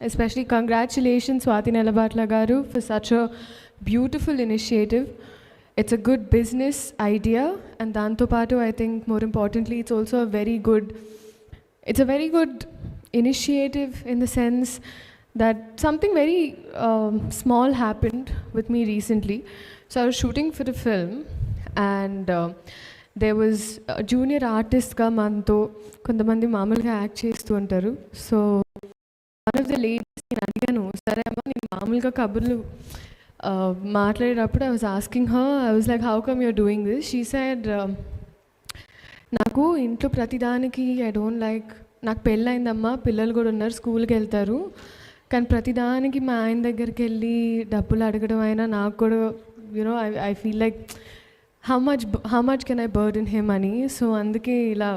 Especially congratulations Swati Nelabatla garu for such a beautiful initiative. It's a good business idea, and danto paatu I think more importantly it's also a very good initiative in the sense that something very small happened with me recently. So I was shooting for a film, and there was a junior artist ga manto kontamandi maamuluga act chestu untaru. So one of the ladies నేను అడిగాను, సరే అమ్మ నేను మామూలుగా కబుర్లు మాట్లాడేటప్పుడు I was asking her, I was like, how come you're doing this? She said, నాకు ఇంట్లో ప్రతిదానికి I don't like, నాకు పెళ్ళయిందమ్మా, పిల్లలు కూడా ఉన్నారు, స్కూల్కి వెళ్తారు, కానీ ప్రతిదానికి మా ఆయన దగ్గరికి వెళ్ళి డబ్బులు అడగడం అయినా నాకు కూడా you know I feel like how much can I burden him అని. సో అందుకే ఇలా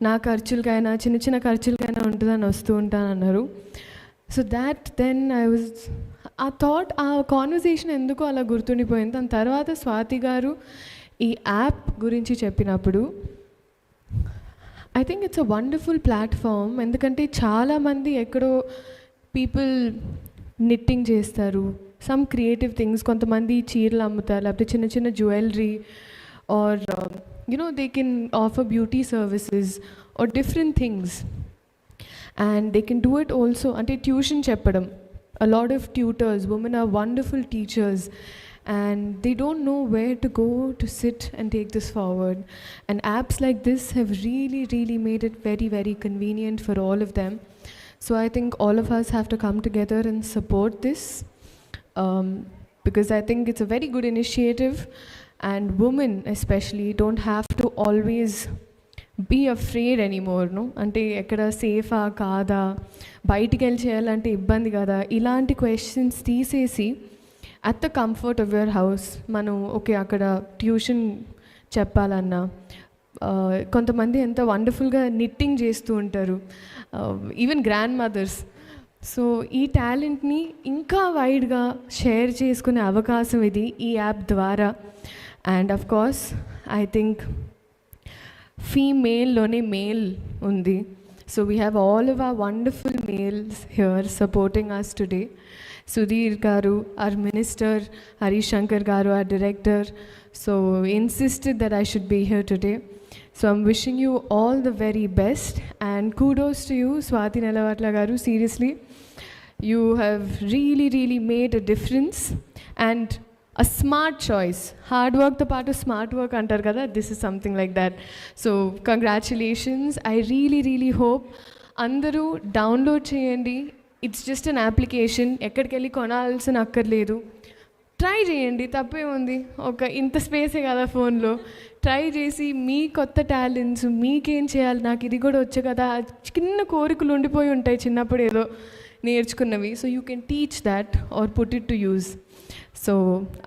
నా ఖర్చులకైనా చిన్న చిన్న ఖర్చులకైనా ఉంటుందని వస్తూ ఉంటాను అన్నారు. సో దాట్ దెన్ ఆ థాట్, ఆ కాన్వర్సేషన్ ఎందుకో అలా గుర్తుండిపోయింది. దాని తర్వాత స్వాతి గారు ఈ యాప్ గురించి చెప్పినప్పుడు I think it's a wonderful platform. ఎందుకంటే చాలామంది ఎక్కడో పీపుల్ నిట్టింగ్ చేస్తారు, సమ్ క్రియేటివ్ థింగ్స్, కొంతమంది చీరలు అమ్ముతారు, లేకపోతే చిన్న చిన్న jewellery, or you know they can offer beauty services or different things, and they can do it also ante tuition cheppadam. A lot of tutors, women are wonderful teachers, and they don't know where to go to sit and take this forward, and apps like this have really made it very convenient for all of them. So I think all of us have to come together and support this, because I think it's a very good initiative, and women especially don't have to always be afraid anymore, no? అంటే ఎక్కడ సేఫా కాదా, బయటికి వెళ్ళి చేయాలంటే ఇబ్బంది కదా, ఇలాంటి questions తీసేసి at the comfort of your house మనం ఓకే అక్కడ ట్యూషన్ చెప్పాలన్నా, కొంతమంది ఎంత వండర్ఫుల్గా నిట్టింగ్ చేస్తూ ఉంటారు, ఈవెన్ గ్రాండ్ మదర్స్. సో ఈ టాలెంట్ని ఇంకా వైడ్గా షేర్ చేసుకునే అవకాశం ఇది ఈ యాప్ ద్వారా. And of course I think ఫీమేల్లోనే మేల్ ఉంది. So we have all of our wonderful males here supporting us today. Sudheer garu, our minister, Harish Shankar garu, our director, so insisted that I should be here today. So I'm wishing you all the very best, and kudos to you Swati Nelabatla garu. Seriously, you have really made a difference, and a smart choice. Hard work తో పాటు smart work అంటారు కదా, this is something like that. So congratulations. I really hope అందరూ download చేయండి. It's just an application, ఎక్కడికి వెళ్ళి కొనాల్సిన అక్కర్లేదు. ట్రై చేయండి, తప్పే ఉంది, ఒక ఇంత స్పేసే కదా ఫోన్లో. ట్రై చేసి మీ కొత్త టాలెంట్స్, మీకేం చేయాలి, నాకు ఇది కూడా వచ్చు కదా, చిన్న కోరికలు ఉండిపోయి ఉంటాయి చిన్నప్పుడు ఏదో నేర్చుకున్నవి. So you can teach that or put it to use. So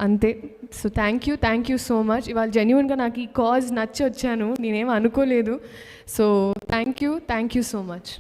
అంతే. So thank you so much. ఇవాళ జెన్యున్గా నాకు ఈ కాజ్ నచ్చి వచ్చాను, నేనేం అనుకోలేదు. So thank you so much.